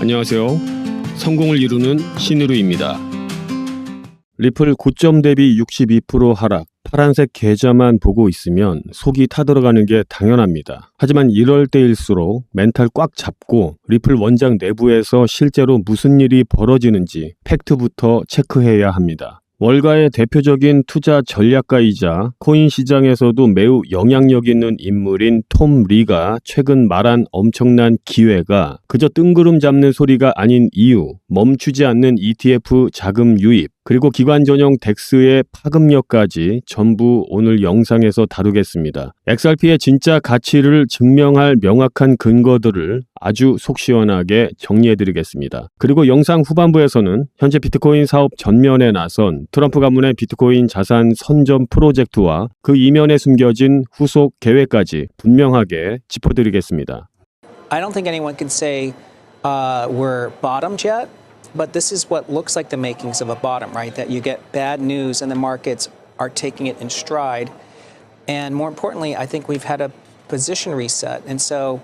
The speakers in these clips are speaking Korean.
안녕하세요. 성공을 이루는 신의루입니다. 리플 고점 대비 62% 하락, 파란색 계좌만 보고 있으면 속이 타들어가는 게 당연합니다. 하지만 이럴 때일수록 멘탈 꽉 잡고 리플 원장 내부에서 실제로 무슨 일이 벌어지는지 팩트부터 체크해야 합니다. 월가의 대표적인 투자 전략가이자 코인 시장에서도 매우 영향력 있는 인물인 톰 리가 최근 말한 엄청난 기회가 그저 뜬구름 잡는 소리가 아닌 이유, 멈추지 않는 ETF 자금 유입, 그리고 기관 전용 덱스의 파급력까지 전부 오늘 영상에서 다루겠습니다. XRP의 진짜 가치를 증명할 명확한 근거들을 아주 속 시원하게 정리해드리겠습니다. 그리고 영상 후반부에서는 현재 비트코인 사업 전면에 나선 트럼프 가문의 비트코인 자산 선점 프로젝트와 그 이면에 숨겨진 후속 계획까지 분명하게 짚어드리겠습니다. I don't think anyone can say we're bottomed yet. But this is what looks like the makings of a bottom, right? That you get bad news and the markets are taking it in stride. And more importantly, I think we've had a position reset. And so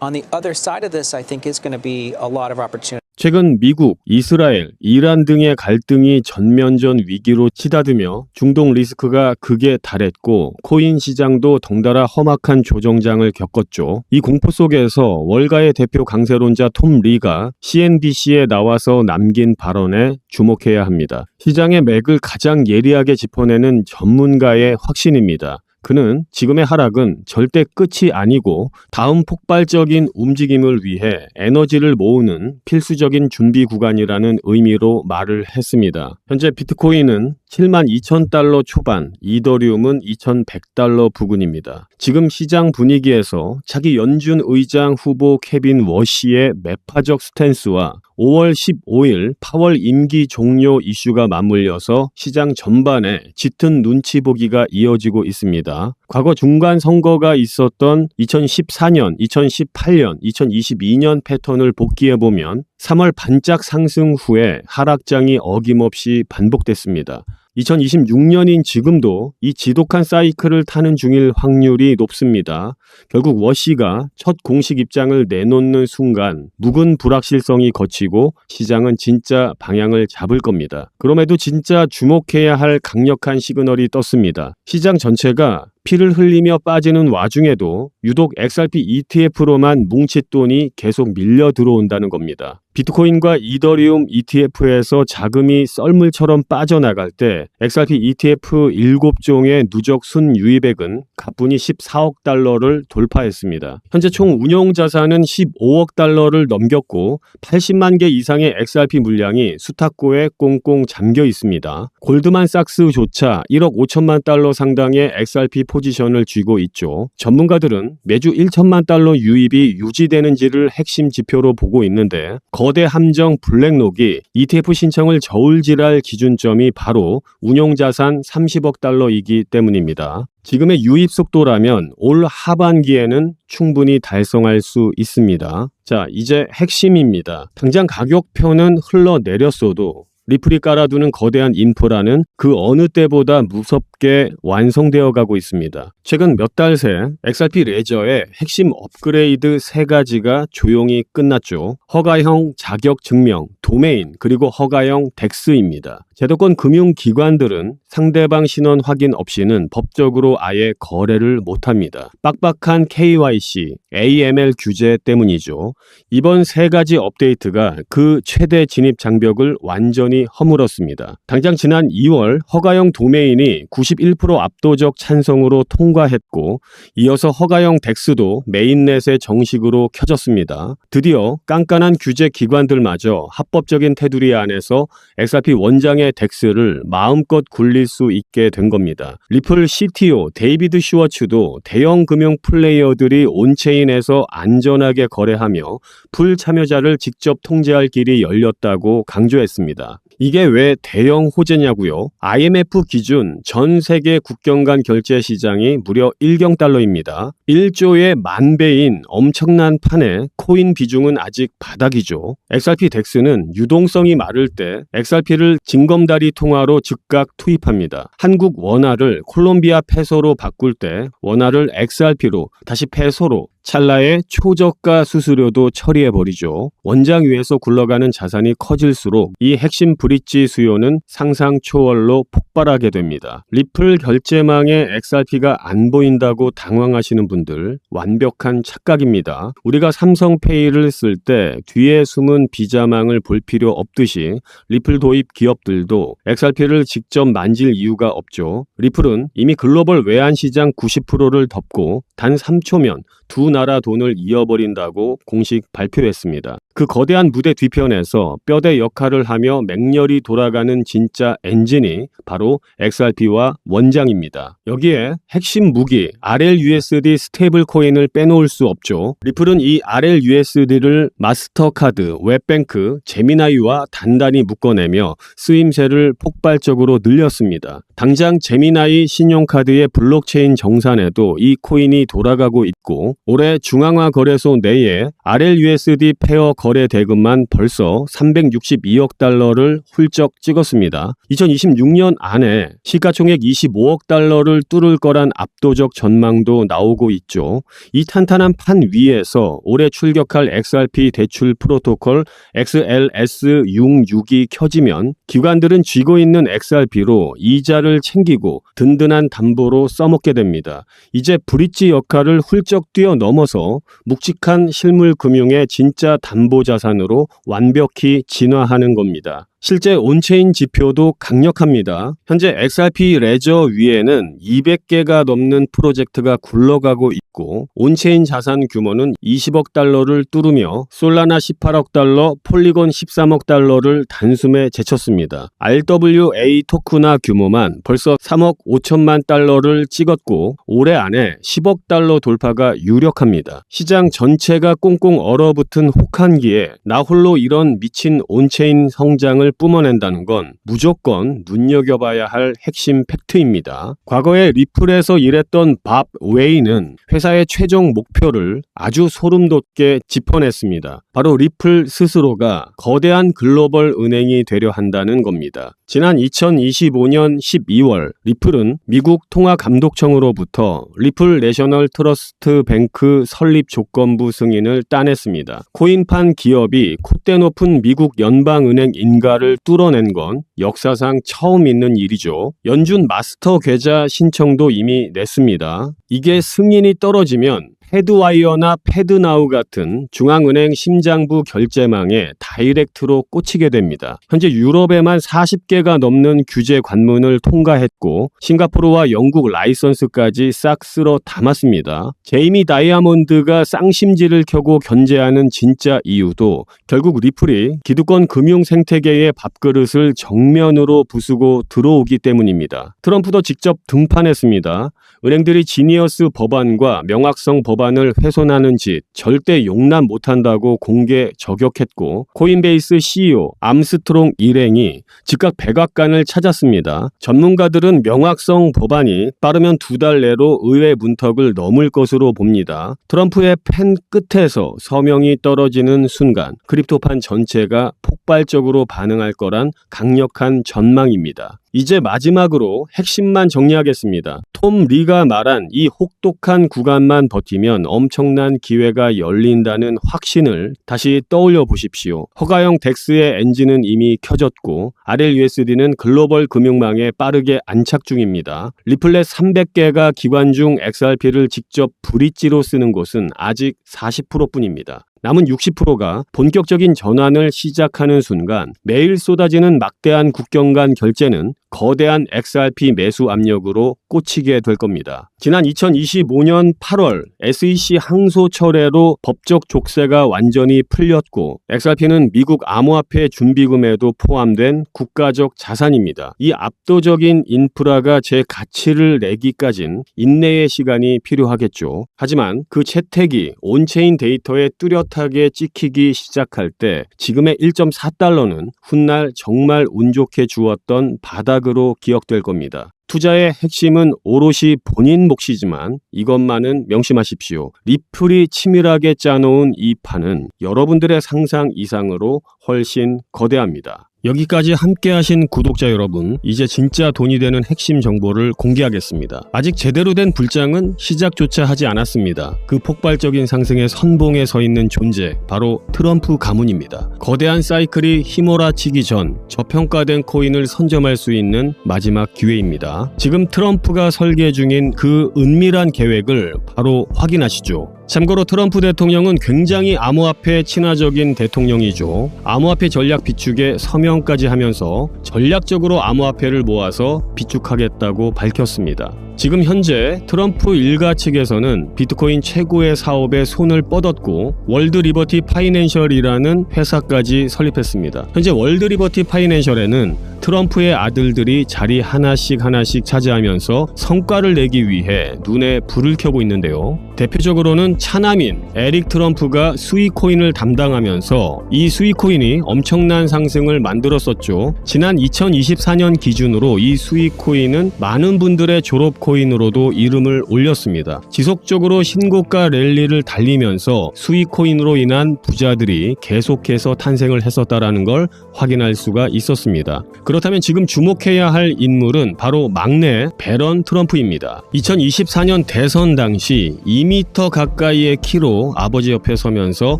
on the other side of this, I think is going to be a lot of opportunity. 최근 미국, 이스라엘, 이란 등의 갈등이 전면전 위기로 치닫으며 중동 리스크가 극에 달했고 코인 시장도 덩달아 험악한 조정장을 겪었죠. 이 공포 속에서 월가의 대표 강세론자 톰 리가 CNBC에 나와서 남긴 발언에 주목해야 합니다. 시장의 맥을 가장 예리하게 짚어내는 전문가의 확신입니다. 그는 지금의 하락은 절대 끝이 아니고 다음 폭발적인 움직임을 위해 에너지를 모으는 필수적인 준비 구간이라는 의미로 말을 했습니다. 현재 비트코인은 72,000달러 초반, 이더리움은 2,100달러 부근입니다. 지금 시장 분위기에서 차기 연준 의장 후보 케빈 워시의 매파적 스탠스와 5월 15일 파월 임기 종료 이슈가 맞물려서 시장 전반에 짙은 눈치 보기가 이어지고 있습니다. 과거 중간 선거가 있었던 2014년, 2018년, 2022년 패턴을 복기해보면 3월 반짝 상승 후에 하락장이 어김없이 반복됐습니다. 2026년인 지금도 이 지독한 사이클을 타는 중일 확률이 높습니다. 결국 워시가 첫 공식 입장을 내놓는 순간 묵은 불확실성이 거치고 시장은 진짜 방향을 잡을 겁니다. 그럼에도 진짜 주목해야 할 강력한 시그널이 떴습니다. 시장 전체가 피를 흘리며 빠지는 와중에도 유독 XRP ETF로만 뭉칫돈이 계속 밀려 들어온다는 겁니다. 비트코인과 이더리움 ETF에서 자금이 썰물처럼 빠져나갈 때 XRP ETF 7종의 누적 순유입액은 가뿐히 14억 달러를 돌파했습니다. 현재 총 운용 자산은 15억 달러를 넘겼고 80만 개 이상의 XRP 물량이 수탁고에 꽁꽁 잠겨 있습니다. 골드만삭스조차 1억 5천만 달러 상당의 XRP 포지션을 쥐고 있죠. 전문가들은 매주 1천만 달러 유입이 유지되는지를 핵심 지표로 보고 있는데 거대 함정 블랙록이 ETF 신청을 저울질할 기준점이 바로 운용자산 30억 달러이기 때문입니다. 지금의 유입 속도라면 올 하반기에는 충분히 달성할 수 있습니다. 자, 이제 핵심입니다. 당장 가격표는 흘러내렸어도 리플이 깔아두는 거대한 인프라는 그 어느 때보다 무섭게 완성되어 가고 있습니다. 최근 몇 달 새 XRP 레저의 핵심 업그레이드 3가지가 조용히 끝났죠. 허가형 자격 증명, 도메인, 그리고 허가형 덱스입니다. 제도권 금융기관들은 상대방 신원 확인 없이는 법적으로 아예 거래를 못합니다. 빡빡한 KYC, AML 규제 때문이죠. 이번 3가지 업데이트가 그 최대 진입 장벽을 완전히 허물었습니다. 당장 지난 2월 허가형 도메인이 91% 압도적 찬성으로 통과했고 이어서 허가형 덱스도 메인넷에 정식으로 켜졌습니다. 드디어 깐깐한 규제 기관들마저 합법적인 테두리 안에서 XRP 원장의 덱스를 마음껏 굴릴 수 있게 된 겁니다. 리플 CTO 데이비드 슈워츠도 대형 금융 플레이어들이 온체인에서 안전하게 거래하며 풀 참여자를 직접 통제할 길이 열렸다고 강조했습니다. 이게 왜 대형 호재냐고요? IMF 기준 전 세계 국경 간 결제 시장이 무려 1경 달러입니다. 1조의 만배인 엄청난 판에 코인 비중은 아직 바닥이죠. XRP 덱스는 유동성이 마를 때 XRP를 징검다리 통화로 즉각 투입합니다. 한국 원화를 콜롬비아 페소로 바꿀 때 원화를 XRP로 다시 페소로 찰나에 초저가 수수료도 처리해버리죠. 원장 위에서 굴러가는 자산이 커질수록 이 핵심 브릿지 수요는 상상 초월로 폭발하게 됩니다. 리플 결제망에 XRP가 안 보인다고 당황하시는 분들, 완벽한 착각입니다. 우리가 삼성페이를 쓸 때 뒤에 숨은 비자망을 볼 필요 없듯이 리플 도입 기업들도 XRP를 직접 만질 이유가 없죠. 리플은 이미 글로벌 외환시장 90%를 덮고 단 3초면 두 나라 돈을 이어버린다고 공식 발표했습니다. 그 거대한 무대 뒤편에서 뼈대 역할을 하며 맹렬히 돌아가는 진짜 엔진이 바로 XRP와 원장입니다. 여기에 핵심 무기 RLUSD 스테이블 코인을 빼놓을 수 없죠. 리플은 이 RLUSD를 마스터카드, 웹뱅크, 제미나이와 단단히 묶어내며 쓰임새를 폭발적으로 늘렸습니다. 당장 제미나이 신용카드의 블록체인 정산에도 이 코인이 돌아가고 있고 올해 중앙화 거래소 내에 RLUSD 페어 거래 대금만 벌써 362억 달러를 훌쩍 찍었습니다. 2026년 안에 시가총액 25억 달러를 뚫을 거란 압도적 전망도 나오고 있죠. 이 탄탄한 판 위에서 올해 출격할 XRP 대출 프로토콜 XLS66이 켜지면 기관들은 쥐고 있는 XRP로 이자를 챙기고 든든한 담보로 써먹게 됩니다. 이제 브릿지 역할을 훌쩍 뛰어넘어서 묵직한 실물 금융의 진짜 담보 자산으로 완벽히 진화하는 겁니다. 실제 온체인 지표도 강력합니다. 현재 XRP 레저 위에는 200개가 넘는 프로젝트가 굴러가고 있고 온체인 자산 규모는 20억 달러를 뚫으며 솔라나 18억 달러, 폴리곤 13억 달러를 단숨에 제쳤습니다. RWA 토크나 규모만 벌써 3억 5천만 달러를 찍었고 올해 안에 10억 달러 돌파가 유력합니다. 시장 전체가 꽁꽁 얼어붙은 혹한기에 나 홀로 이런 미친 온체인 성장을 뿜어낸다는 건 무조건 눈여겨봐야 할 핵심 팩트입니다. 과거에 리플에서 일했던 밥 웨이는 회사의 최종 목표를 아주 소름 돋게 짚어냈습니다. 바로 리플 스스로가 거대한 글로벌 은행이 되려 한다는 겁니다. 지난 2025년 12월 리플은 미국 통화감독청으로부터 리플 내셔널 트러스트 뱅크 설립 조건부 승인을 따냈습니다. 코인판 기업이 콧대 높은 미국 연방은행 인가를 뚫어낸 건 역사상 처음 있는 일이죠. 연준 마스터 계좌 신청도 이미 냈습니다. 이게 승인이 떨어지면 패드와이어나 패드나우 같은 중앙은행 심장부 결제망에 다이렉트로 꽂히게 됩니다. 현재 유럽에만 40개가 넘는 규제 관문을 통과했고 싱가포르와 영국 라이선스까지 싹 쓸어 담았습니다. 제이미 다이아몬드가 쌍심지를 켜고 견제하는 진짜 이유도 결국 리플이 기득권 금융 생태계의 밥그릇을 정면으로 부수고 들어오기 때문입니다. 트럼프도 직접 등판했습니다. 은행들이 지니어스 법안과 명확성 법안을 훼손하는 짓 절대 용납 못한다고 공개 저격했고 코인베이스 CEO 암스트롱 일행이 즉각 백악관을 찾았습니다. 전문가들은 명확성 법안이 빠르면 2달 내로 의회 문턱을 넘을 것으로 봅니다. 트럼프의 펜 끝에서 서명이 떨어지는 순간 크립토판 전체가 폭발적으로 반응할 거란 강력한 전망입니다. 이제 마지막으로 핵심만 정리하겠습니다. 톰 리가 말한 이 혹독한 구간만 버티면 엄청난 기회가 열린다는 확신을 다시 떠올려 보십시오. 허가형 덱스의 엔진은 이미 켜졌고 RLUSD는 글로벌 금융망에 빠르게 안착 중입니다. 리플렛 300개가 기관 중 XRP를 직접 브릿지로 쓰는 곳은 아직 40%뿐입니다. 남은 60%가 본격적인 전환을 시작하는 순간 매일 쏟아지는 막대한 국경 간 결제는 거대한 XRP 매수 압력으로 꽂히게 될 겁니다. 지난 2025년 8월 SEC 항소 철회로 법적 족쇄가 완전히 풀렸고 XRP는 미국 암호화폐 준비금에도 포함된 국가적 자산입니다. 이 압도적인 인프라가 제 가치를 내기까진 인내의 시간이 필요하겠죠. 하지만 그 채택이 온체인 데이터에 뚜렷하게 찍히기 시작할 때 지금의 1.4달러는 훗날 정말 운 좋게 주었던 바닥으로 기억될 겁니다. 투자의 핵심은 오롯이 본인 몫이지만 이것만은 명심하십시오. 리플이 치밀하게 짜놓은 이 판은 여러분들의 상상 이상으로 훨씬 거대합니다. 여기까지 함께 하신 구독자 여러분, 이제 진짜 돈이 되는 핵심 정보를 공개하겠습니다. 아직 제대로 된 불장은 시작조차 하지 않았습니다. 그 폭발적인 상승의 선봉에 서 있는 존재, 바로 트럼프 가문입니다. 거대한 사이클이 휘몰아치기 전 저평가된 코인을 선점할 수 있는 마지막 기회입니다. 지금 트럼프가 설계 중인 그 은밀한 계획을 바로 확인하시죠. 참고로 트럼프 대통령은 굉장히 암호화폐 친화적인 대통령이죠. 암호화폐 전략 비축에 서명까지 하면서 전략적으로 암호화폐를 모아서 비축하겠다고 밝혔습니다. 지금 현재 트럼프 일가 측에서는 비트코인 최고의 사업에 손을 뻗었고 월드 리버티 파이낸셜이라는 회사까지 설립했습니다. 현재 월드 리버티 파이낸셜에는 트럼프의 아들들이 자리 하나씩 차지하면서 성과를 내기 위해 눈에 불을 켜고 있는데요. 대표적으로는 차남인 에릭 트럼프가 수익코인을 담당하면서 이 수익코인이 엄청난 상승을 만들었었죠. 지난 2024년 기준으로 이 수익코인은 많은 분들의 졸업코인으로도 이름을 올렸습니다. 지속적으로 신고가 랠리를 달리면서 수익코인으로 인한 부자들이 계속해서 탄생을 했었다라는 걸 확인할 수가 있었습니다. 그렇다면 지금 주목해야 할 인물은 바로 막내 배런 트럼프입니다. 2024년 대선 당시 2m 가까이의 키로 아버지 옆에 서면서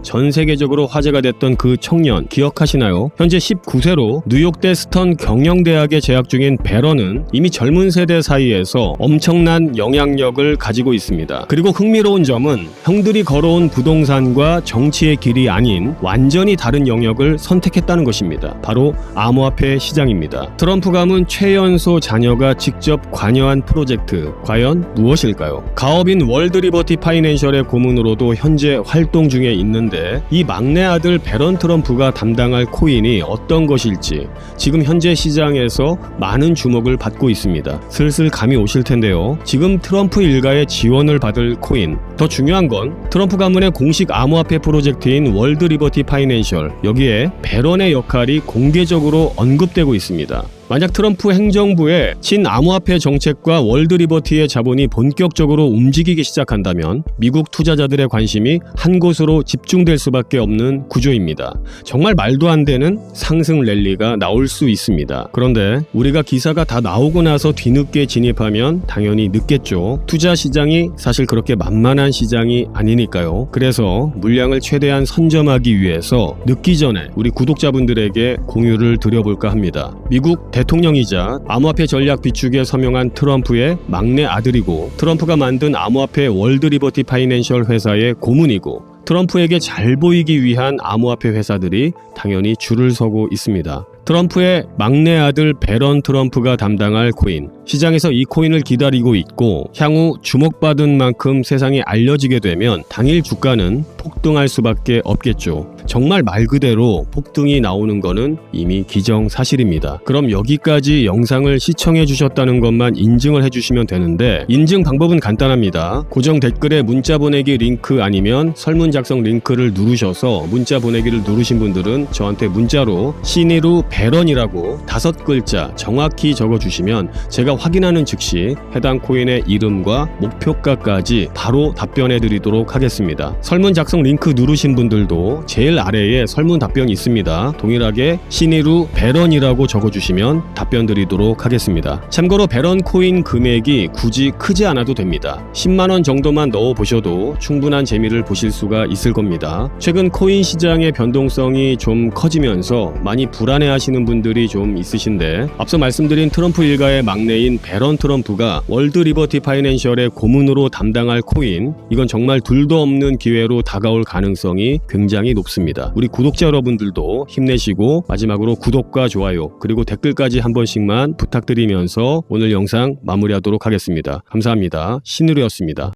전 세계적으로 화제가 됐던 그 청년 기억하시나요? 현재 19세로 뉴욕대 스턴 경영대학에 재학 중인 배런은 이미 젊은 세대 사이에서 엄청난 영향력을 가지고 있습니다. 그리고 흥미로운 점은 형들이 걸어온 부동산과 정치의 길이 아닌 완전히 다른 영역을 선택했다는 것입니다. 바로 암호화폐 시장입니다. 트럼프 가문 최연소 자녀가 직접 관여한 프로젝트, 과연 무엇일까요? 가업인 월드 리버티 파이낸셜의 고문으로도 현재 활동 중에 있는데 이 막내 아들 배런 트럼프가 담당할 코인이 어떤 것일지 지금 현재 시장에서 많은 주목을 받고 있습니다. 슬슬 감이 오실 텐데요. 지금 트럼프 일가의 지원을 받을 코인, 더 중요한 건 트럼프 가문의 공식 암호화폐 프로젝트인 월드 리버티 파이낸셜, 여기에 배런의 역할이 공개적으로 언급되고 있습니다. 만약 트럼프 행정부의 친암호화폐 정책과 월드 리버티의 자본이 본격적으로 움직이기 시작한다면 미국 투자자들의 관심이 한 곳으로 집중될 수밖에 없는 구조입니다. 정말 말도 안 되는 상승 랠리가 나올 수 있습니다. 그런데 우리가 기사가 다 나오고 나서 뒤늦게 진입하면 당연히 늦겠죠. 투자 시장이 사실 그렇게 만만한 시장이 아니니까요. 그래서 물량을 최대한 선점하기 위해서 늦기 전에 우리 구독자분들에게 공유를 드려볼까 합니다. 미국 대통령이자 암호화폐 전략 비축에 서명한 트럼프의 막내 아들이고 트럼프가 만든 암호화폐 월드 리버티 파이낸셜 회사의 고문이고 트럼프에게 잘 보이기 위한 암호화폐 회사들이 당연히 줄을 서고 있습니다. 트럼프의 막내 아들 배런 트럼프가 담당할 코인, 시장에서 이 코인을 기다리고 있고 향후 주목받은 만큼 세상에 알려지게 되면 당일 주가는 폭등할 수밖에 없겠죠. 정말 말 그대로 폭등이 나오는 거는 이미 기정사실입니다. 그럼 여기까지 영상을 시청해 주셨다는 것만 인증을 해주시면 되는데 인증 방법은 간단합니다. 고정 댓글에 문자 보내기 링크 아니면 설문 작성 링크를 누르셔서 문자 보내기를 누르신 분들은 저한테 문자로 신의루 배런이라고 5글자 정확히 적어주시면 제가 확인하는 즉시 해당 코인의 이름과 목표가까지 바로 답변해 드리도록 하겠습니다. 설문 작성 링크 누르신 분들도 제일 아래에 설문 답변이 있습니다. 동일하게 신의루 배런이라고 적어주시면 답변 드리도록 하겠습니다. 참고로 배런 코인 금액이 굳이 크지 않아도 됩니다. 10만원 정도만 넣어보셔도 충분한 재미를 보실 수가 있을 겁니다. 최근 코인 시장의 변동성이 좀 커지면서 많이 불안해하시는 분들이 좀 있으신데 앞서 말씀드린 트럼프 일가의 막내인 배런 트럼프가 월드 리버티 파이낸셜의 고문으로 담당할 코인, 이건 정말 둘도 없는 기회로 다가올 가능성이 굉장히 높습니다. 우리 구독자 여러분들도 힘내시고 마지막으로 구독과 좋아요 그리고 댓글까지 한 번씩만 부탁드리면서 오늘 영상 마무리하도록 하겠습니다. 감사합니다. 신의루였습니다.